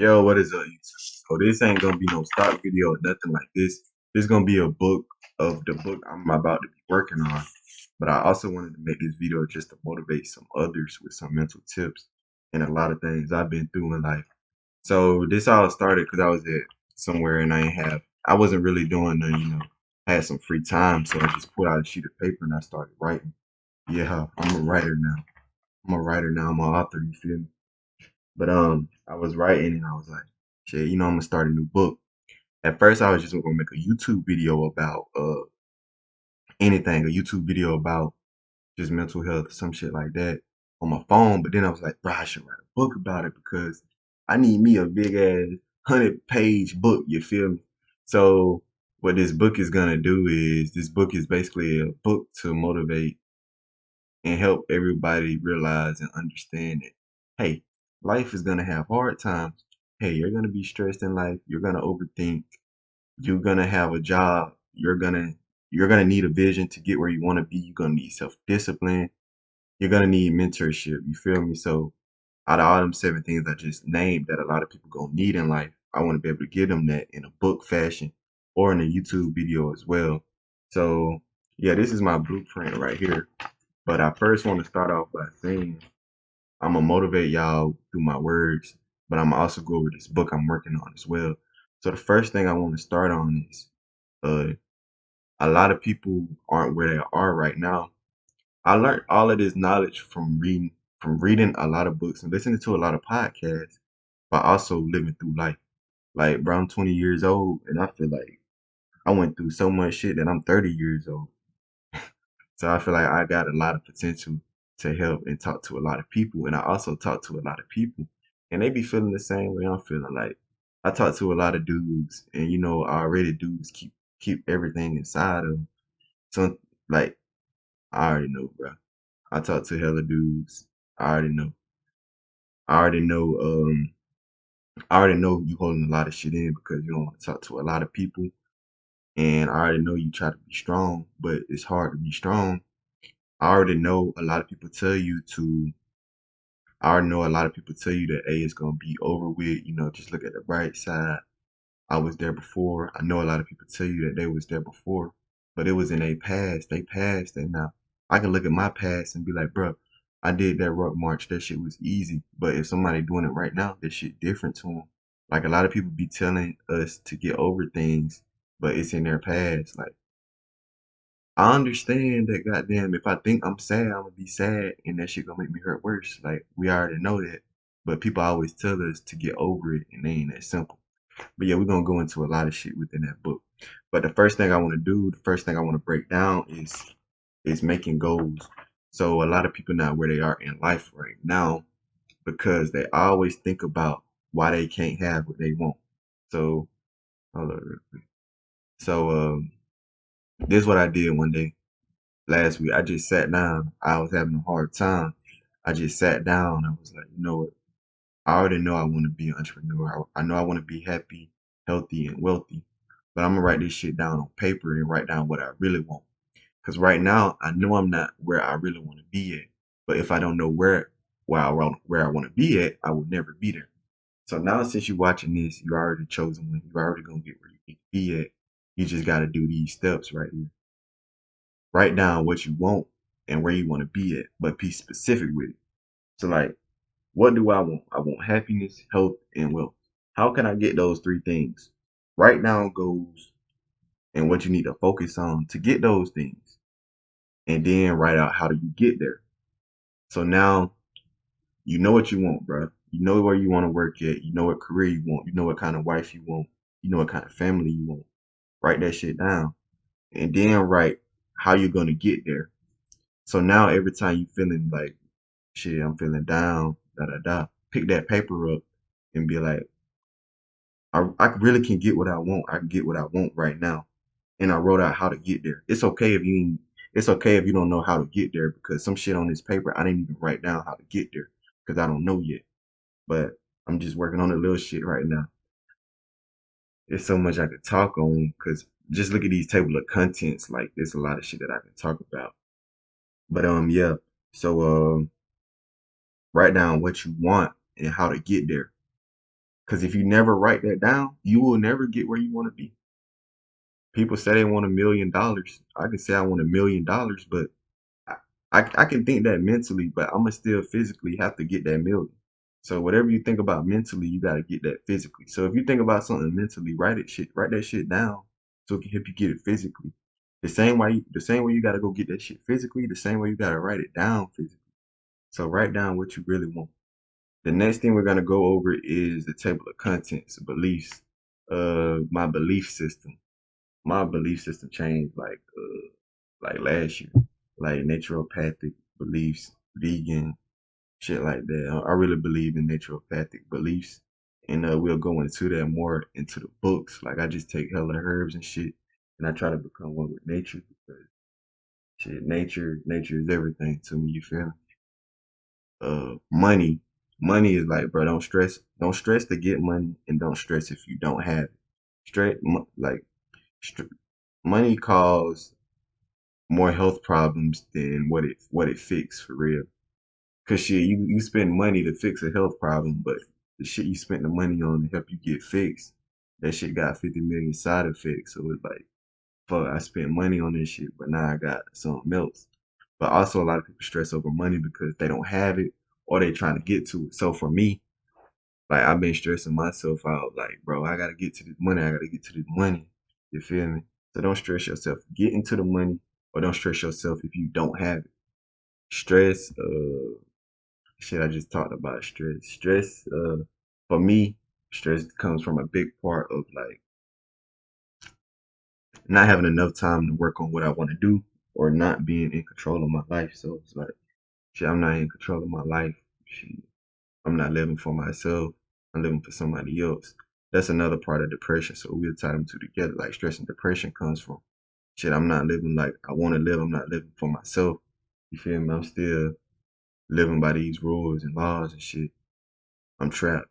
Yo, what is up, YouTube? So this ain't gonna be no stock video or nothing like this. This gonna be a book of the book I'm about to be working on. But I also wanted to make this video just to motivate some others with some mental tips and a lot of things I've been through in life. So this all started because I was at somewhere and I wasn't really doing nothing, I had some free time, so I just pulled out a sheet of paper and I started writing. Yeah, I'm a writer now. I'm an author, you feel me? But I was writing and I was like, shit, I'm gonna start a new book. At first I was just gonna make a YouTube video about anything, a YouTube video about just mental health, some shit like that on my phone. But then I was like, bro, I should write a book about it because I need me a big ass 100-page book, you feel me? So what this book is gonna do is this book is basically a book to motivate and help everybody realize and understand that, hey, life is gonna have hard times. Hey, you're gonna be stressed in life. You're gonna overthink. You're gonna have a job. You're gonna need a vision to get where you want to be. You're gonna need self-discipline. You're gonna need mentorship. You feel me? So out of all them 7 things I just named that a lot of people gonna need in life, I want to be able to give them that in a book fashion or in a YouTube video as well. So yeah, this is my blueprint right here. But I first want to start off by saying I'm gonna motivate y'all through my words, but I'm also go over this book I'm working on as well. So the first thing I want to start on is uh, a lot of people aren't where they are right now. I learned all of this knowledge from reading a lot of books and listening to a lot of podcasts, but also living through life. Like, bro, I'm 20 years old, and I feel like I went through so much shit that I'm 30 years old. So I feel like I got a lot of potential to help and talk to a lot of people. And I also talk to a lot of people and they be feeling the same way I'm feeling. Like I talk to a lot of dudes and already dudes keep everything inside of them. So like I already know, bro. I talk to hella dudes. I already know. I already know I already know you holding a lot of shit in because you don't want to talk to a lot of people. And I already know you try to be strong, but it's hard to be strong. I already know a lot of people tell you to I already know a lot of people tell you that it's gonna be over with, just look at the bright side. I was there before. I know a lot of people tell you that they was there before, but it was in their past. They passed, and now I can look at my past and be like, bro, I did that rock march. That shit was easy. But if somebody doing it right now, that shit different to them. Like a lot of people be telling us to get over things, but it's in their past. Like I understand that goddamn if I think I'm sad, I'm gonna be sad and that shit gonna make me hurt worse. Like we already know that. But people always tell us to get over it and they ain't that simple. But yeah, we're gonna go into a lot of shit within that book. But the first thing I wanna do, the first thing I wanna break down is making goals. So a lot of people not where they are in life right now because they always think about why they can't have what they want. So hold on real quick. So this is what I did one day last week. I just sat down. I was having a hard time. I just sat down. I was like, you know what? I already know I want to be an entrepreneur. I know I want to be happy, healthy, and wealthy. But I'm gonna write this shit down on paper and write down what I really want. Cause right now I know I'm not where I really want to be at. But if I don't know where I want to be at, I will never be there. So now since you're watching this, you already chosen one. You already gonna get where you need to be at. You just gotta do these steps right here. Write down what you want and where you want to be at, but be specific with it. So like, what do I want? I want happiness, health, and wealth. How can I get those 3 things? Write down goals and what you need to focus on to get those things. And then write out how do you get there. So now you know what you want, bro. You know where you want to work at. You know what career you want. You know what kind of wife you want. You know what kind of family you want. Write that shit down. And then write how you're going to get there. So now every time you feeling like shit, I'm feeling down, da da da. Pick that paper up and be like, I really can get what I want. I can get what I want right now. And I wrote out how to get there. It's okay if you don't know how to get there because some shit on this paper I didn't even write down how to get there because I don't know yet. But I'm just working on the little shit right now. There's so much I could talk on because just look at these table of contents. Like there's a lot of shit that I can talk about. But yeah. So write down what you want and how to get there. Because if you never write that down, you will never get where you want to be. People say they want $1 million. I can say I want $1 million, but I, I can think that mentally, but I'm gonna still physically have to get that million. So whatever you think about mentally, you gotta get that physically. So if you think about something mentally, write that shit down so it can help you get it physically. The same way you gotta go get that shit physically, the same way you gotta write it down physically. So write down what you really want. The next thing we're gonna go over is the table of contents, beliefs. My belief system. My belief system changed like last year, like naturopathic beliefs, vegan, shit like that. I really believe in naturopathic beliefs, and we'll go into that more into the books. Like I just take hella herbs and shit, and I try to become one with nature because shit, nature is everything to me. You feel me? Money, money is like, bro, don't stress to get money, and don't stress if you don't have it. Straight, like, str- money cause more health problems than what it fix for real. Cause shit, you spend money to fix a health problem, but the shit you spent the money on to help you get fixed, that shit got 50 million side effects. So it's like, fuck, I spent money on this shit, but now I got something else. But also a lot of people stress over money because they don't have it or they trying to get to it. So for me, like I've been stressing myself out, like, bro, I gotta get to this money, I gotta get to this money. You feel me? So don't stress yourself. Get into the money or don't stress yourself if you don't have it. Stress, shit, I just talked about stress. For me, stress comes from a big part of like not having enough time to work on what I want to do or not being in control of my life. So it's like, shit, I'm not in control of my life. Shit, I'm not living for myself. I'm living for somebody else. That's another part of depression. So we'll tie them two together. Like stress and depression comes from shit. I'm not living like I want to live. I'm not living for myself. You feel me? I'm still living by these rules and laws and shit. I'm trapped.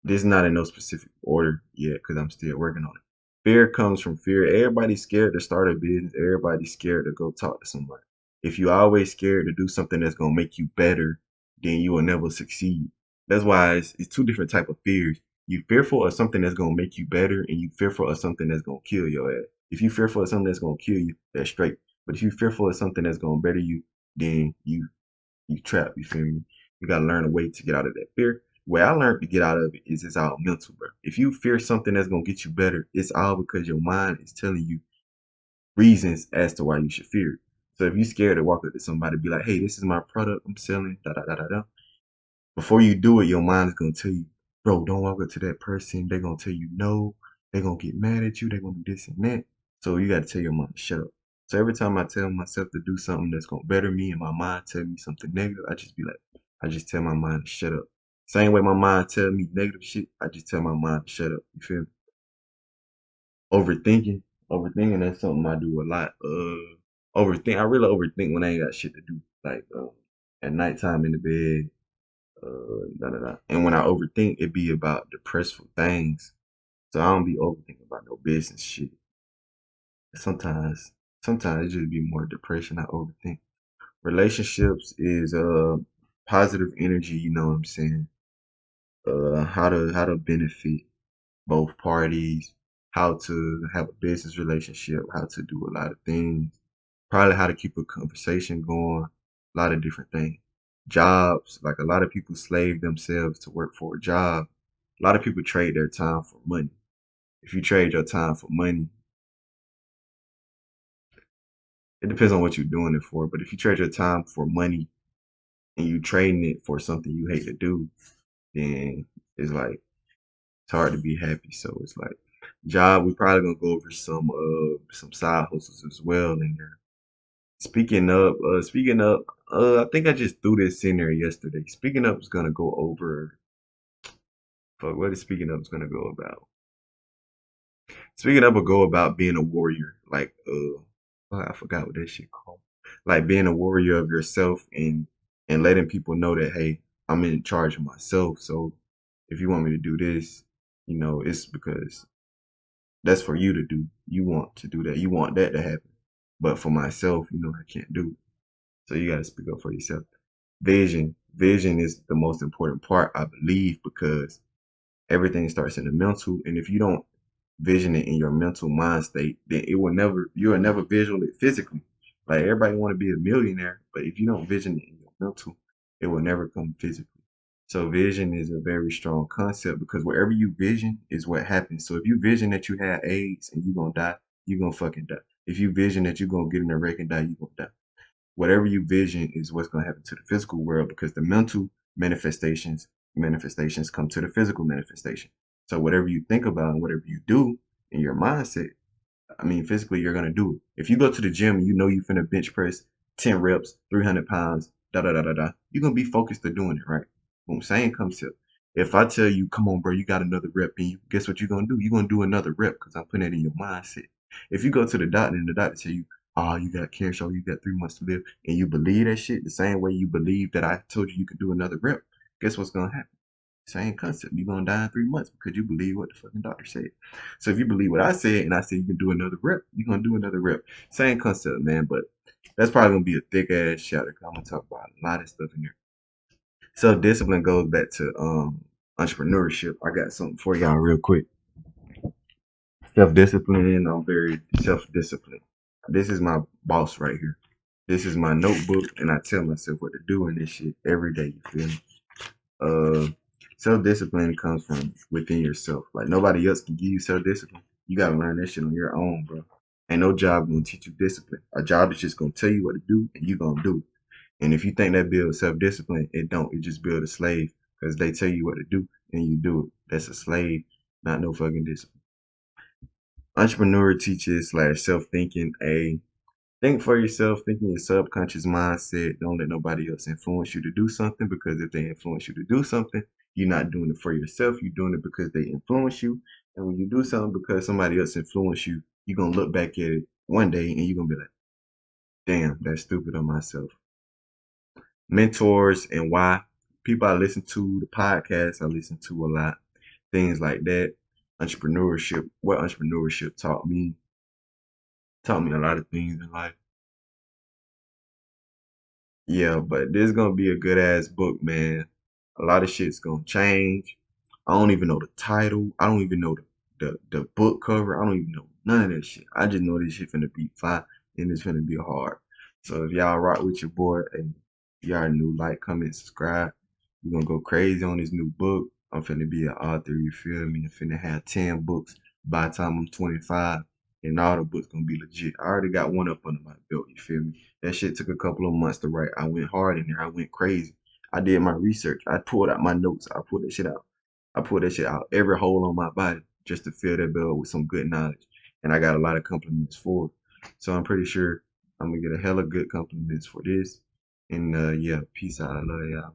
This is not in no specific order yet because I'm still working on it. Fear comes from fear. Everybody's scared to start a business. Everybody's scared to go talk to somebody. If you always scared to do something that's gonna make you better, then you will never succeed. That's why it's two different type of fears. You fearful of something that's gonna make you better, and you fearful of something that's gonna kill your ass. If you fearful of something that's gonna kill you, that's straight. But if you fearful of something that's gonna better you, then you trapped. You feel me? You gotta learn a way to get out of that fear. Way I learned to get out of it is it's all mental, bro. If you fear something that's gonna get you better, it's all because your mind is telling you reasons as to why you should fear it. So if you're scared to walk up to somebody, be like, "Hey, this is my product I'm selling." Da da da da da. Before you do it, your mind is gonna tell you, bro, don't walk up to that person. They're gonna tell you no. They're gonna get mad at you. They're gonna do this and that. So you gotta tell your mind, shut up. So every time I tell myself to do something that's gonna better me and my mind tell me something negative, I just tell my mind to shut up. Same way my mind tell me negative shit, I just tell my mind to shut up. You feel me? Overthinking. Overthinking, that's something I do a lot. I really overthink when I ain't got shit to do. Like at nighttime in the bed, da da da. And when I overthink, it be about depressful things. So I don't be overthinking about no business shit. Sometimes, sometimes it just be more depression. I overthink. Relationships is positive energy. You know what I'm saying? How to benefit both parties. How to have a business relationship. How to do a lot of things. Probably how to keep a conversation going. A lot of different things. Jobs, like a lot of people slave themselves to work for a job. A lot of people trade their time for money. If you trade your time for money, it depends on what you're doing it for. But if you trade your time for money and you trading it for something you hate to do, then it's like it's hard to be happy. So it's like job. We probably gonna go over some side hustles as well in there. Speaking up, I think I just threw this in there yesterday. Speaking up is gonna go over. Fuck, what is speaking up is gonna go about? Speaking up will go about being a warrior. Like I forgot what that shit called. Like being a warrior of yourself and letting people know that hey, I'm in charge of myself. So if you want me to do this, it's because that's for you to do. You want to do that. You want that to happen. But for myself, I can't do it. So you gotta speak up for yourself. Vision. Vision is the most important part, I believe, because Everything starts in the mental, and if you don't vision it in your mental mind state, then you'll never visual it physically. Like everybody want to be a millionaire, but if you don't vision it in your mental, it will never come physically. So vision is a very strong concept because wherever you vision is what happens. So if you vision that you had AIDS and you're gonna die, you're gonna fucking die. If you vision that you're gonna get in a wreck and die, you're gonna die. Whatever you vision is what's gonna happen to the physical world because the mental manifestations come to the physical manifestation. So whatever you think about and whatever you do in your mindset, I mean, physically, you're gonna do it. If you go to the gym and you know you finna bench press 10 reps, 300 pounds, da da da da da, you're gonna be focused to doing it, right? Boom, same concept. If I tell you, come on, bro, you got another rep, and you guess what you're gonna do? You're gonna do another rep because I'm putting it in your mindset. If you go to the doctor and the doctor tell you, oh, you got cancer, you got 3 months to live, and you believe that shit the same way you believe that I told you you could do another rep, guess what's gonna happen? Same concept. You're gonna die in 3 months because you believe what the fucking doctor said. So if you believe what I said and I said you can do another rep, you're gonna do another rep. Same concept, man. But that's probably gonna be a thick ass chapter because I'm gonna talk about a lot of stuff in there. Self discipline goes back to entrepreneurship. I got something for y'all real quick. Self discipline. I'm very self disciplined. This is my boss right here. This is my notebook, and I tell myself what to do in this shit every day. You feel me? uh Self-discipline comes from within yourself. Like nobody else can give you self-discipline. You gotta learn that shit on your own, bro. Ain't no job gonna teach you discipline. A job is just gonna tell you what to do and you gonna do it. And if you think that builds self-discipline, it don't. It just builds a slave because they tell you what to do and you do it. That's a slave, not no fucking discipline. Entrepreneur teaches slash self-thinking. Think for yourself, think in your subconscious mindset. Don't let nobody else influence you to do something because if they influence you to do something, you're not doing it for yourself. You're doing it because they influence you. And when you do something because somebody else influenced you, you're going to look back at it one day and you're going to be like, damn, that's stupid on myself. Mentors and why. People I listen to, the podcasts I listen to a lot, things like that. Entrepreneurship, what entrepreneurship taught me a lot of things in life. Yeah, but this is gonna be a good ass book, man. A lot of shit's gonna change. I don't even know the title. I don't even know the book cover. I don't even know none of that shit. I just know this shit finna be fine and it's finna be hard. So if y'all rock with your boy and y'all new, like, comment, subscribe. We're gonna go crazy on this new book. I'm finna be an author, you feel me? I'm finna have 10 books by the time I'm 25. And all the books gonna be legit. I already got one up under my belt, you feel me? That shit took a couple of months to write. I went hard in there. I went crazy. I did my research. I pulled out my notes. I pulled that shit out. I pulled that shit out every hole on my body just to fill that bill with some good knowledge. And I got a lot of compliments for it. So I'm pretty sure I'm gonna get a hella good compliments for this. And yeah, peace out. I love y'all.